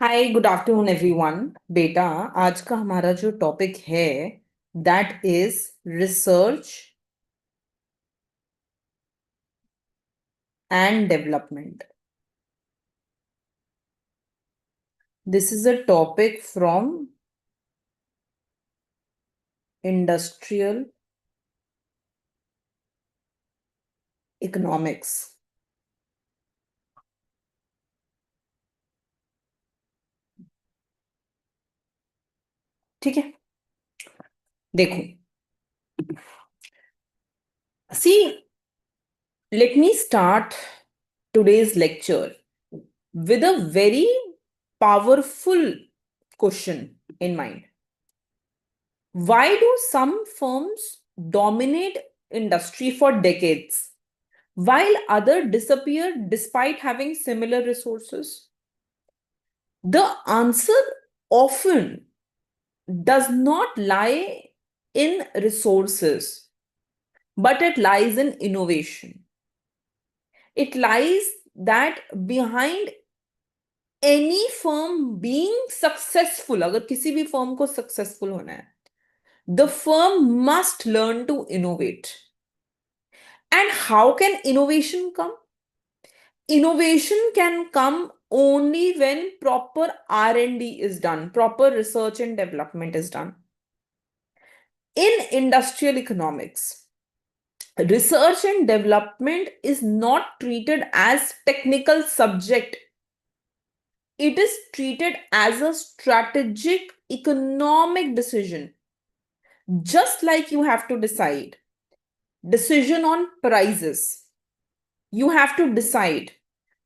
Hi good afternoon everyone. बेटा, आज का हमारा जो टॉपिक है that is research and development. This is a topic from industrial economics. ठीक है, देखो, see, let me start today's lecture with a very powerful question in mind. Why do some firms dominate industry for decades while others disappear despite having similar resources? The answer often does not lie in resources, but it lies in innovation. It lies that behind any firm being successful, अगर किसी भी firm को successful होना है, the firm must learn to innovate. And how can innovation come? Innovation can come only when proper R&D is done, proper research and development is done. In industrial economics, research and development is not treated as technical subject. It is treated as a strategic economic decision. Just like you have to decide decision on prices, you have to decide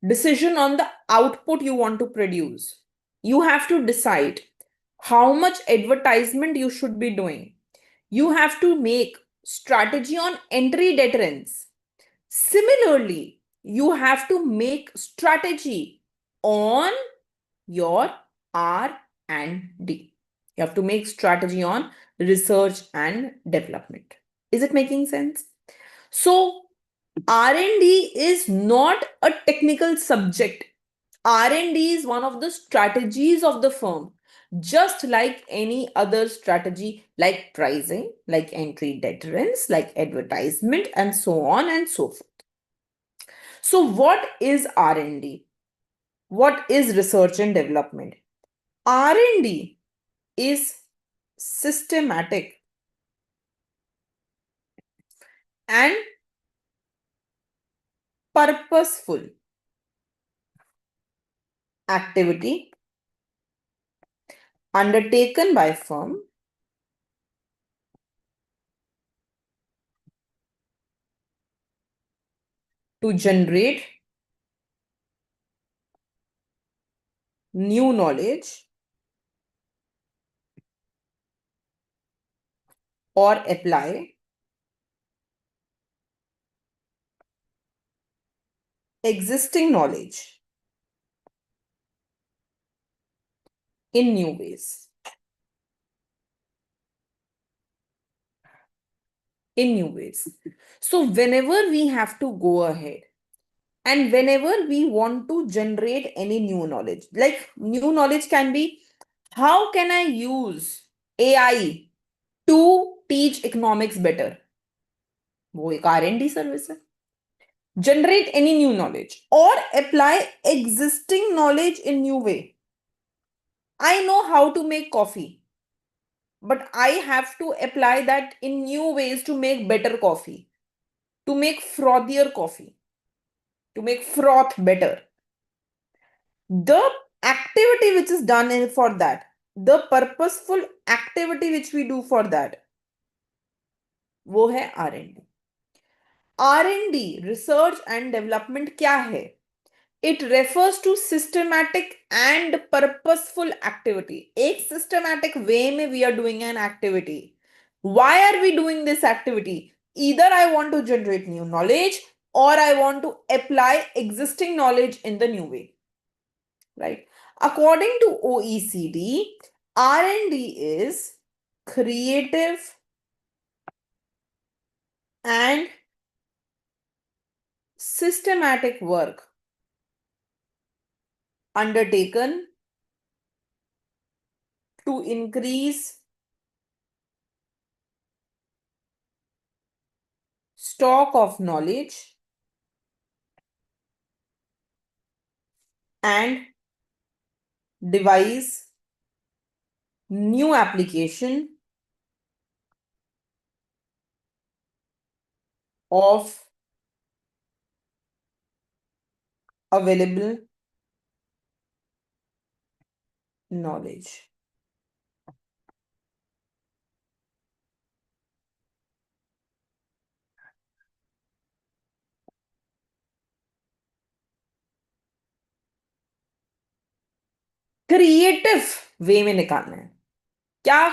decision on the output you want to produce. You have to decide how much advertisement you should be doing. You have to make strategy on entry deterrence. Similarly, you have to make strategy on your R&D. You have to make strategy on research and development. Is it making sense? So R&D is not a technical subject. R&D is one of the strategies of the firm, just like any other strategy, like pricing, like entry deterrence, like advertisement, and so on and so forth. So what is R&D? What is research and development? R&D is systematic and purposeful activity undertaken by firm to generate new knowledge or apply existing knowledge in new ways. In new ways. So whenever we have to go ahead and whenever we want to generate any new knowledge, like new knowledge can be, how can I use AI to teach economics better? वो एक R&D service है. Generate any new knowledge or apply existing knowledge in new way. I know how to make coffee, but I have to apply that in new ways to make better coffee, to make frothier coffee, to make froth better. The activity which is done for that, the purposeful activity which we do for that, वो है R&D. R&D, research and development क्या है? It refers to systematic and purposeful activity. एक systematic way में we are doing an activity. Why are we doing this activity? Either I want to generate new knowledge or I want to apply existing knowledge in the new way. Right? According to OECD, R&D is creative and systematic work undertaken to increase stock of knowledge and devise new application of available knowledge. Creative way में निकालना है। क्या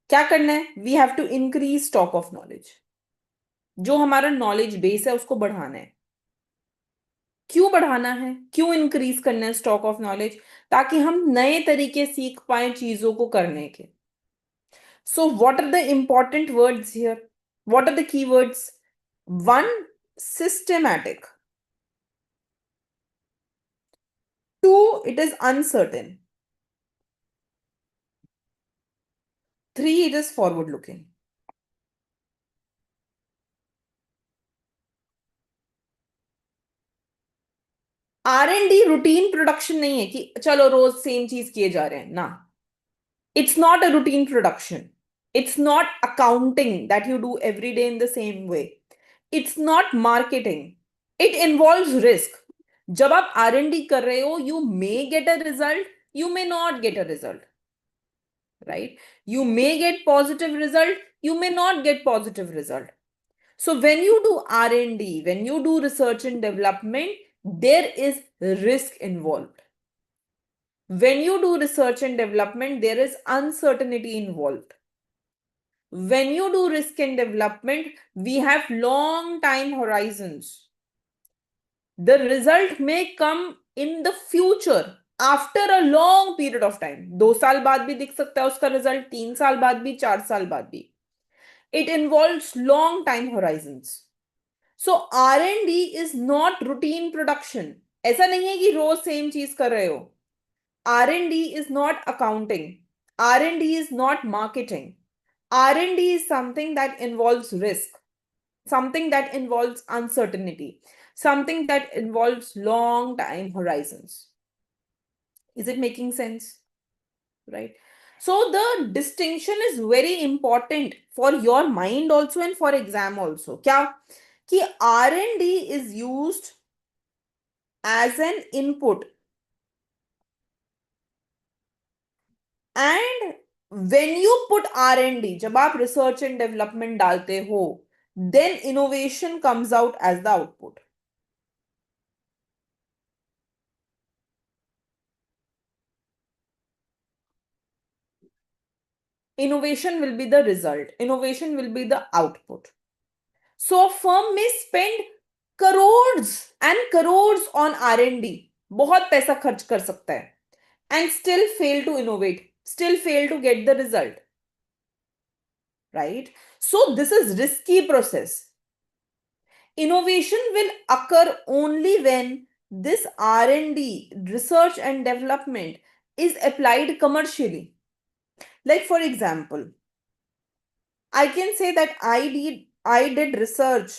क्या करना है? We have to increase stock of knowledge. जो हमारा knowledge base है उसको बढ़ाना है। क्यों बढ़ाना है? क्यों इंक्रीज करना है स्टॉक ऑफ नॉलेज? ताकि हम नए तरीके सीख पाए चीजों को करने के। So what are the important words here? What are the key words? One, systematic. Two, it is uncertain. Three, it is forward looking. R&D routine production नहीं है कि चलो रोज सेम चीज किए जा रहे हैं ना। It's not a routine production. It's not accounting that you do every day in the same way. It's not marketing. It involves risk. जब आप R&D कर रहे हो, you may get a result, you may not get a result, right? You may get positive result, you may not get positive result. So when you do R&D, when you do research and development, there is risk involved. When you do research and development, there is uncertainty involved. When you do risk and development, we have long time horizons. The result may come in the future after a long period of time. 2 साल बाद भी दिख सकता है उसका result, 3 साल बाद भी, 4 साल बाद भी. It involves long time horizons. So R&D is not routine production. ऐसा नहीं है कि रोज सेम चीज कर रहे हो. R&D is not accounting. R&D is not marketing. R&D is something that involves risk, something that involves uncertainty, something that involves long time horizons. Is it making sense? Right? So the distinction is very important for your mind also and for exam also. क्या? कि R&D is used as an input, and when you put R&D, जब आप research and development डालते हो, then innovation comes out as the output. Innovation will be the result. Innovation will be the output. So a firm may spend crores and crores on R&D. बहुत पैसा खर्च कर सकता है and still fail to innovate, still fail to get the result. Right? So this is risky process. Innovation will occur only when this R&D, research and development, is applied commercially. Like for example, I can say that I did research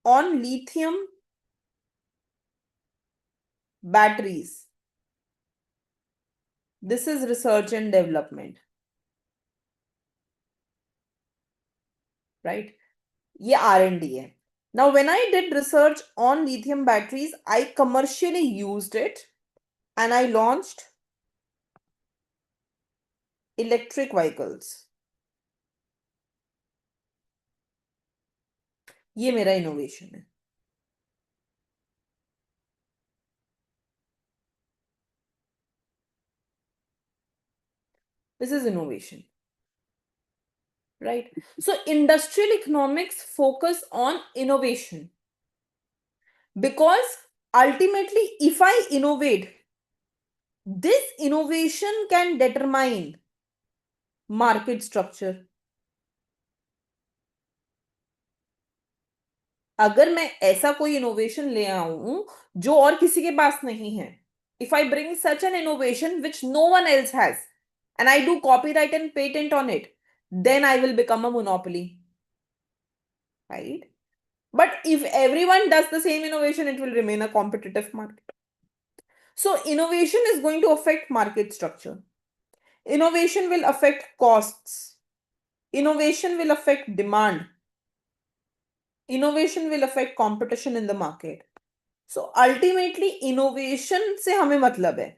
on lithium batteries. This is research and development. Right? ये R&D है. Now, when I did research on lithium batteries, I commercially used it and I launched electric vehicles. ये मेरा innovation है. This is innovation. Right? So industrial economics focus on innovation. Because ultimately, if I innovate, this innovation can determine market structure. अगर मैं ऐसा कोई innovation ले आऊं जो और किसी के पास नहीं है, if I bring such an innovation which no one else has, and I do copyright and patent on it, then I will become a monopoly, right? But if everyone does the same innovation, it will remain a competitive market. So innovation is going to affect market structure. Innovation will affect costs. Innovation will affect demand. Innovation will affect competition in the market. So ultimately innovation से हमें मतलब है.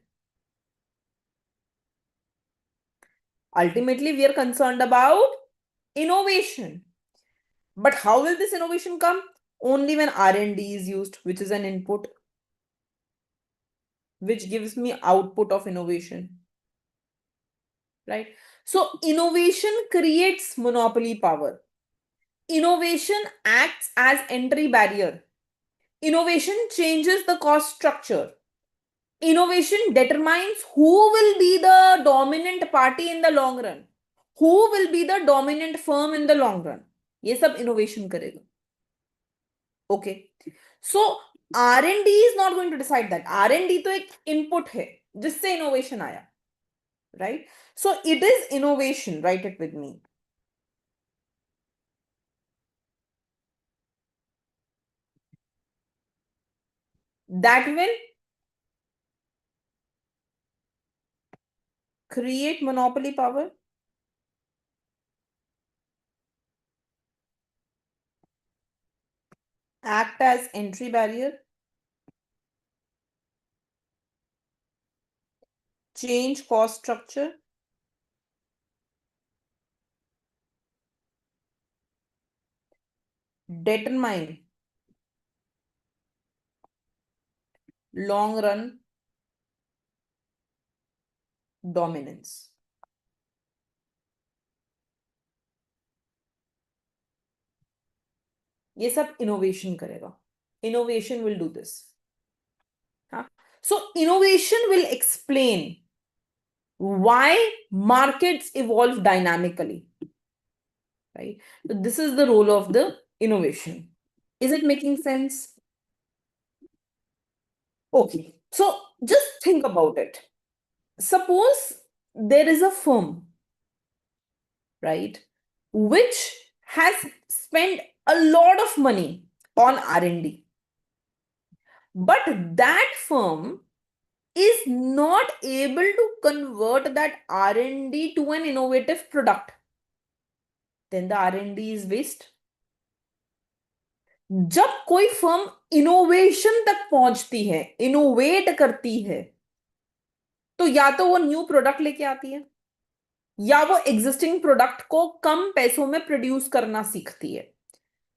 Ultimately we are concerned about innovation. But how will this innovation come? Only when R&D is used, which is an input, which gives me output of innovation. Right? So innovation creates monopoly power. Innovation acts as entry barrier. Innovation changes the cost structure. Innovation determines who will be the dominant party in the long run. Who will be the dominant firm in the long run. ये सब innovation करेगा. Okay. So R&D is not going to decide that. R&D तो एक input है जिससे innovation आया. Right? So it is innovation. Write it with me. That will create monopoly power. Act as entry barrier. Change cost structure. Determine long run dominance. ये सब innovation करेगा. Innovation will do this. Huh? So innovation will explain why markets evolve dynamically. Right? So this is the role of the innovation. Is it making sense? Okay. So just think about it. Suppose there is a firm, right, which has spent a lot of money on R&D. But that firm is not able to convert that R&D to an innovative product. Then the R&D is waste. जब कोई firm innovation तक पहुंचती है, innovate करती है, तो या तो वो न्यू प्रोडक्ट लेके आती है या वो एग्जिस्टिंग प्रोडक्ट को कम पैसों में प्रोड्यूस करना सीखती है.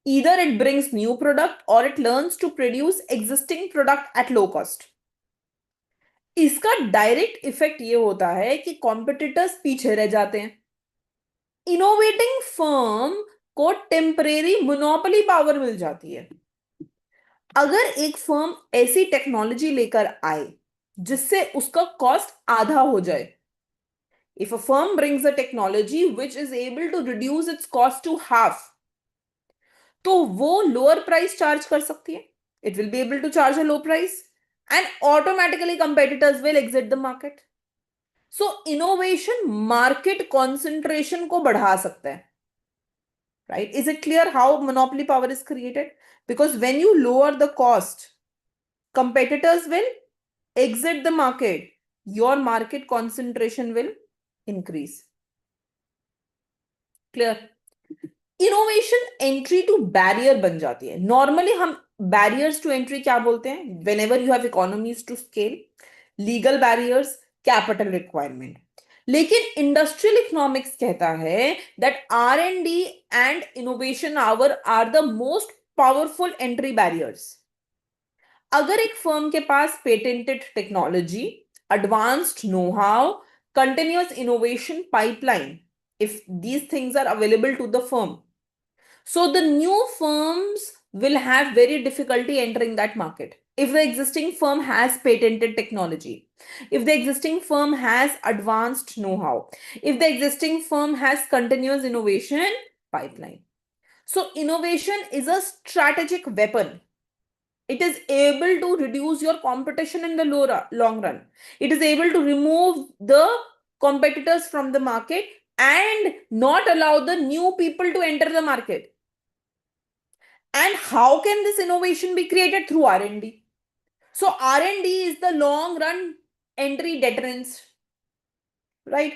Either it brings new product or it learns to produce existing product at low cost. इसका डायरेक्ट इफेक्ट ये होता है कि कॉम्पिटिटर्स पीछे रह जाते हैं. इनोवेटिंग फर्म को टेम्परेरी मोनोपोली पावर मिल जाती है. अगर एक फर्म ऐसी टेक्नोलॉजी लेकर आए जिससे उसका कॉस्ट आधा हो जाए, if a firm brings a technology which is able to reduce its cost to half, तो वो लोअर प्राइस चार्ज कर सकती है. It will be able to charge a low price and automatically competitors will exit the market. So innovation market concentration को बढ़ा सकता है. Right? Is it clear how monopoly power is created? Because when you lower the cost, competitors will exit the market. Your market concentration will increase. Clear? Innovation entry to barrier बन जाती है. Normally हम barriers to entry क्या बोलते हैं? Whenever you have economies to scale, legal barriers, capital requirement. लेकिन industrial economics कहता है that R&D and innovation are the most powerful entry barriers. अगर एक फर्म के पास patented technology, advanced know how, continuous innovation pipeline, if these things are available to the firm, so the new firms will have very difficulty entering that market. If the existing firm has patented technology, if the existing firm has advanced know-how, if the existing firm has continuous innovation pipeline. So innovation is a strategic weapon. It is able to reduce your competition in the long run. It is able to remove the competitors from the market and not allow the new people to enter the market. And how can this innovation be created? Through R&D. So R&D is the long run entry deterrence, right?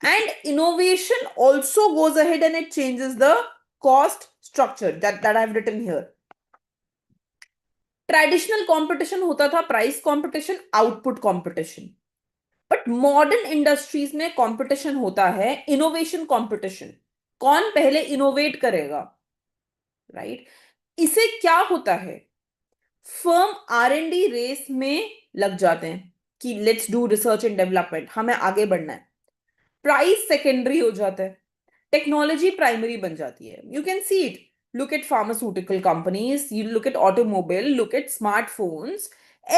And innovation also goes ahead and it changes the cost structure that I've written here. Traditional competition होता था price competition, output competition, but modern industries में competition होता है innovation competition. कौन पहले innovate करेगा, right? इसे क्या होता है, फर्म R&D रेस में लग जाते हैं कि let's do research and development, हमें आगे बढ़ना है. प्राइस सेकेंडरी हो जाता है, टेक्नोलॉजी प्राइमरी बन जाती है. You can see it. Look at pharmaceutical companies, you look at automobile, look at smartphones.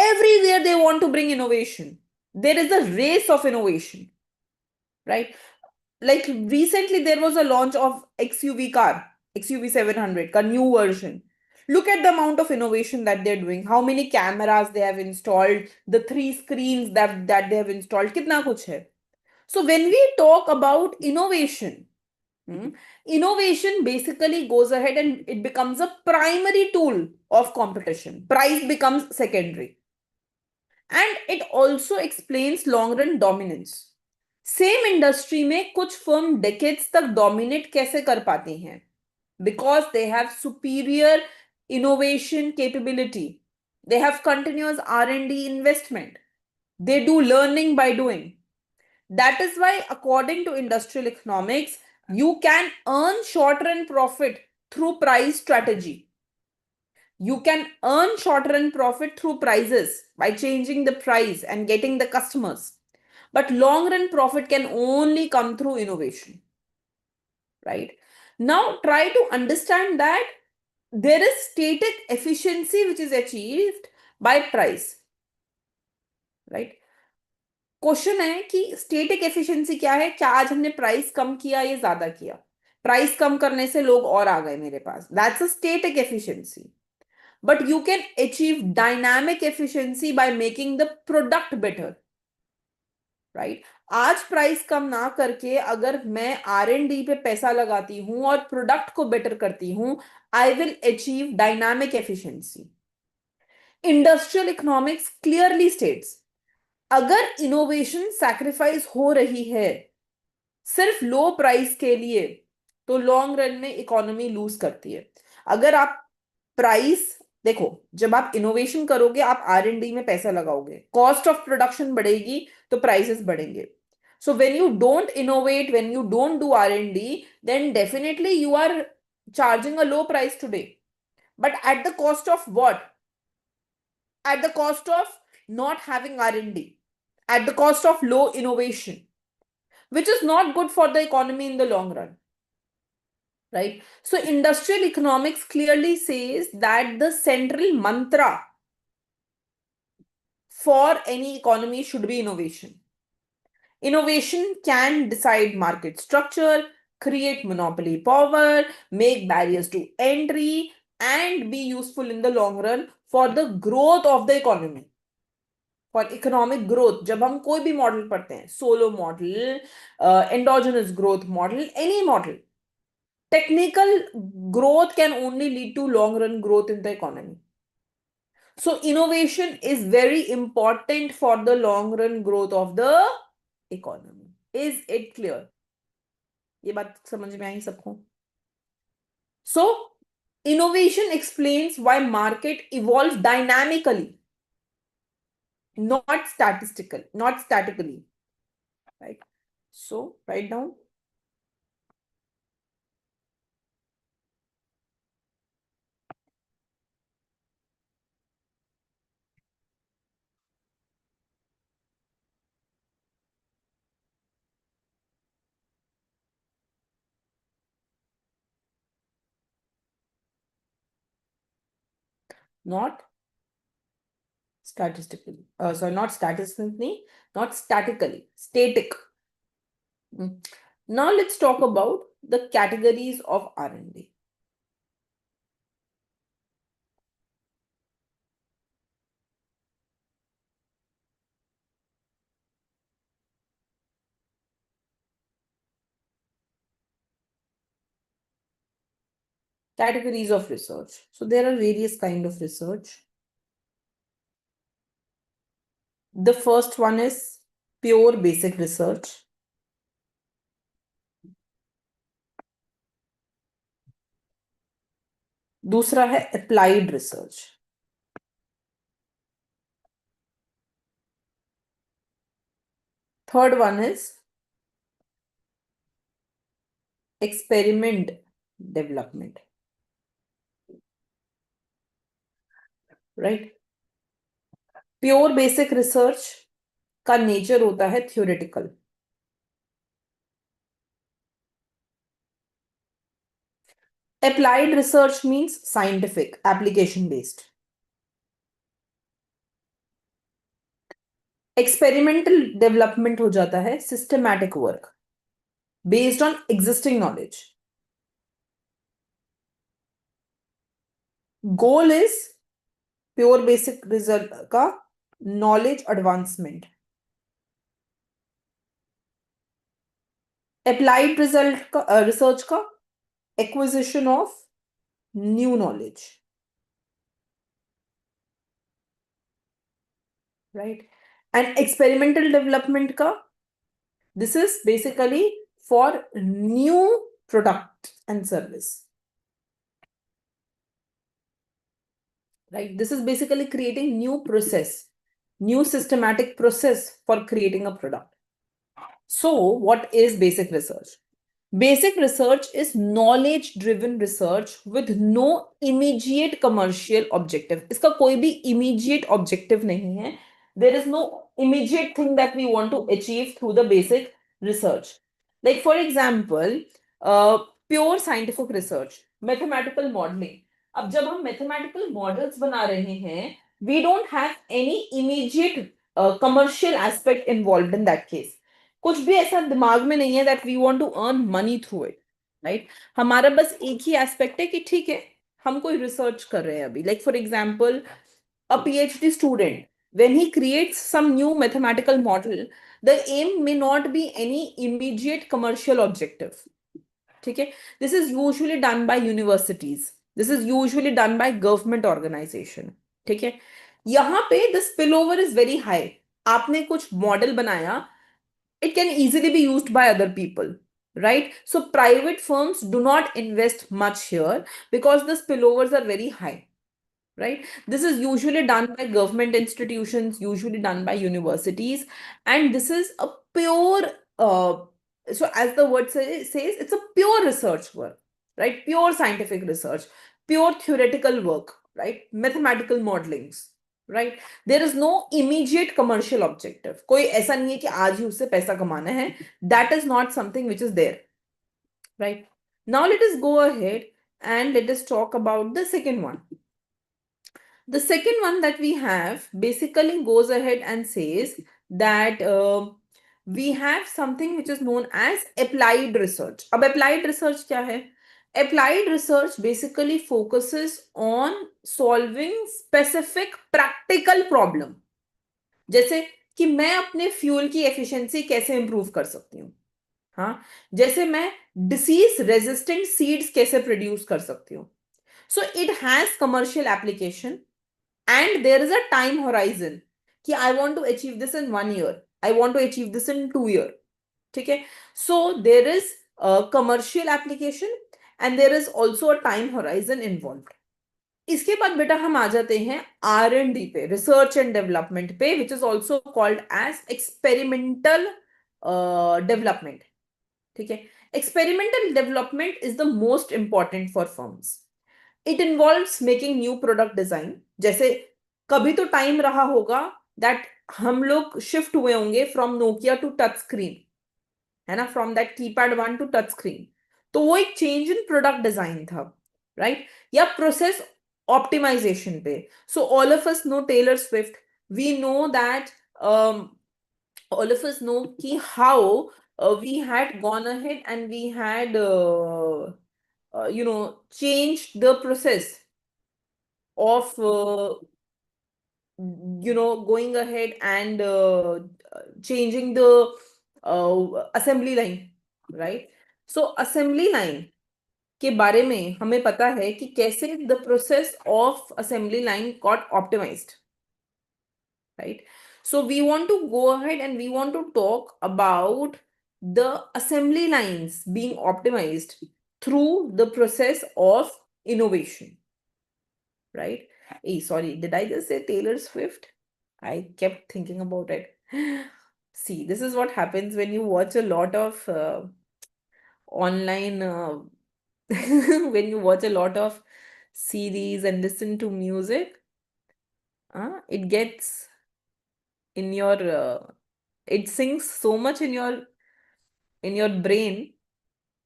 Everywhere they want to bring innovation. There is a race of innovation, right? Like recently there was a launch of XUV car, XUV 700 ka new version. Look at the amount of innovation that they're doing, how many cameras they have installed, the 3 screens that they have installed, kitna kuch hai. So when we talk about innovation, innovation basically goes ahead and it becomes a primary tool of competition. Price becomes secondary. And it also explains long run dominance. Same industry में कुछ firm decades तक dominate कैसे कर पाती हैं? Because they have superior innovation capability, they have continuous R&D investment, they do learning by doing. That is why, according to industrial economics, you can earn short-run profit through price strategy. You can earn short-run profit through prices by changing the price and getting the customers. But long-run profit can only come through innovation, right? Now, try to understand that there is static efficiency which is achieved by price, right? Question है कि static efficiency क्या है? क्या आज हमने price कम किया या ज्यादा किया? प्राइस कम करने से लोग और आ गए मेरे पास, that's a static efficiency. But you can achieve dynamic efficiency by making the product better, right? आज प्राइस कम ना करके अगर मैं R&D पे पैसा लगाती हूं और प्रोडक्ट को बेटर करती हूं, I will achieve dynamic efficiency. Industrial economics clearly states, अगर इनोवेशन सैक्रिफाइस हो रही है सिर्फ लो प्राइस के लिए, तो लॉन्ग रन में इकोनॉमी लूज करती है. अगर आप प्राइस देखो, जब आप इनोवेशन करोगे, आप R&D में पैसा लगाओगे, कॉस्ट ऑफ प्रोडक्शन बढ़ेगी तो प्राइसेस बढ़ेंगे. So when you don't innovate, when you don't do R&D, then definitely you are charging a low price today, but at the cost of what? At the cost of not having R&D, at the cost of low innovation, which is not good for the economy in the long run, right? So industrial economics clearly says that the central mantra for any economy should be innovation. Innovation can decide market structure, create monopoly power, make barriers to entry, and be useful in the long run for the growth of the economy. For economic growth. जब हम कोई भी model पढ़ते हैं, Solow model, endogenous growth model, any model, technical growth can only lead to long run growth in the economy. So innovation is very important for the long run growth of the economy. Is it clear? ये बात समझ में आई सबको? So innovation explains why market evolves dynamically, not statically, right? So write down. Not statistically, sorry, not statistically, not statically, static. Now let's talk about the categories of R&D. Categories of research. So there are various kind of research. The first one is pure basic research. दूसरा है applied research. Third one is experiment development. Right? Pure basic research का nature होता है theoretical. Applied research means scientific, application based. Experimental development हो जाता है systematic work based on existing knowledge. Goal is pure basic result का knowledge advancement. Applied result का research का acquisition of new knowledge. Right? And experimental development का, this is basically for new product and service. Right? This is basically creating new process, new systematic process for creating a product. So what is basic research? Basic research is knowledge driven research with no immediate commercial objective. इसका कोई भी immediate objective नहीं है. There is no immediate thing that we want to achieve through the basic research. Like for example, pure scientific research, mathematical modeling. अब जब हम mathematical models बना रहे हैं, we don't have any immediate commercial aspect involved in that case. कुछ भी ऐसा दिमाग में नहीं है that we want to earn money through it, right? हमारा बस एक ही एस्पेक्ट है कि ठीक है हम कोई रिसर्च कर रहे हैं अभी. Like for example, a PhD student, when he creates some new mathematical model, the aim may not be any immediate commercial objective. ठीक है? This is usually done by universities. This is usually done by government organization. ठीक है? यहाँ पे the spillover is very high. आपने कुछ model बनाया, it can easily be used by other people, right? So private firms do not invest much here because the spillovers are very high, right? This is usually done by government institutions, usually done by universities, and this is a pure so as the word says, it's a pure research work, right? Pure scientific research, pure theoretical work, right? Mathematical modelings, right? There is no immediate commercial objective. कोई ऐसा नहीं है कि आज ही उससे पैसा कमाना है. That is not something which is there, right? Now let us go ahead and let us talk about the second one. The second one that we have basically goes ahead and says that we have something which is known as applied research. अब applied research क्या है? Applied research basically focuses on solving specific practical problem. जैसे कि मैं अपने fuel की efficiency कैसे improve कर सकती हूँ. हाँ, जैसे मैं डिसीज रेजिस्टेंट सीड्स कैसे प्रोड्यूस कर सकती हूँ. So it has commercial application and there is a time horizon कि I want to achieve this in 1 year, I want to achieve this in 2 years. ठीक है? So there is a commercial application and there is also a time horizon involved. इसके बाद बेटा हम आ जाते हैं R&D पे, रिसर्च एंड डेवलपमेंट पे, which is also called as experimental development. ठीक है? Experimental development is the most important for firms. It involves making new product design. जैसे कभी तो टाइम रहा होगा दैट हम लोग शिफ्ट हुए होंगे from Nokia to touch screen, है ना, from that keypad 1 to touch screen. तो वो एक चेंज इन प्रोडक्ट डिजाइन था, राइट? या प्रोसेस optimization पे. So all of us know Taylor Swift. We know that all of us know ki how we had gone ahead and we had changed the process of going ahead and changing the assembly line, right? So assembly line के बारे में हमें पता है कि कैसे the process of assembly line got optimized, right? So we want to go ahead and we want to talk about the assembly lines being optimized through the process of innovation, right? Hey, sorry, did I just say Taylor Swift? I kept thinking about it. See, this is what happens when you watch a lot of online, when you watch a lot of series and listen to music, it gets in your, it sinks so much in your brain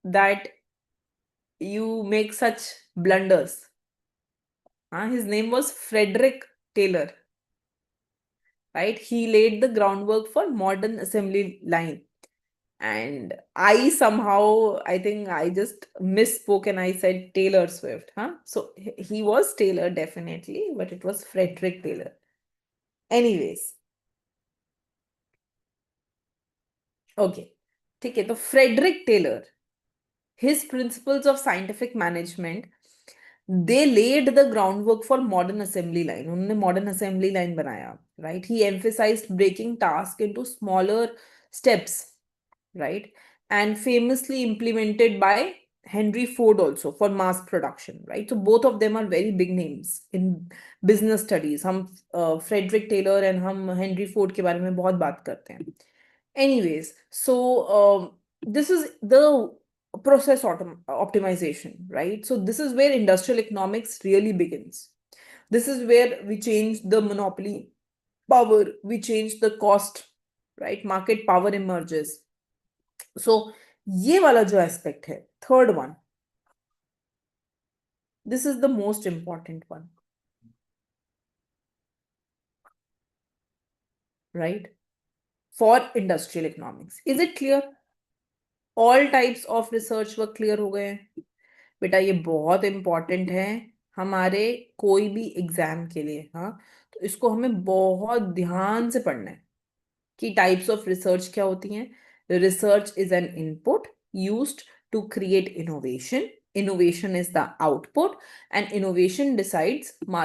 that you make such blunders. His name was Frederick Taylor, right? He laid the groundwork for modern assembly line. And I somehow, I think I just misspoke and I said Taylor Swift. So he was Taylor definitely, but it was Frederick Taylor. Anyways, okay. ठीक है, तो Frederick Taylor, his principles of scientific management, they laid the groundwork for modern assembly line. उन्होंने modern assembly line बनाया, right? He emphasized breaking task into smaller steps, right? And famously implemented by Henry Ford also for mass production, right? So both of them are very big names in business studies. हम Frederick Taylor and हम Henry Ford के बारे में बहुत बात करते हैं. Anyways, so this is the process optimization, right? So this is where industrial economics really begins. This is where we change the monopoly power, we change the cost, right? Market power emerges. So ये वाला जो aspect है, third one, this is the most important one, right? For industrial economics. Is it clear? All types of research work clear हो गए हैं? बेटा ये बहुत इंपॉर्टेंट है हमारे कोई भी एग्जाम के लिए. हाँ, तो इसको हमें बहुत ध्यान से पढ़ना है कि टाइप्स ऑफ रिसर्च क्या होती हैं. Research is an input used to create innovation. Innovation is the output, and innovation decides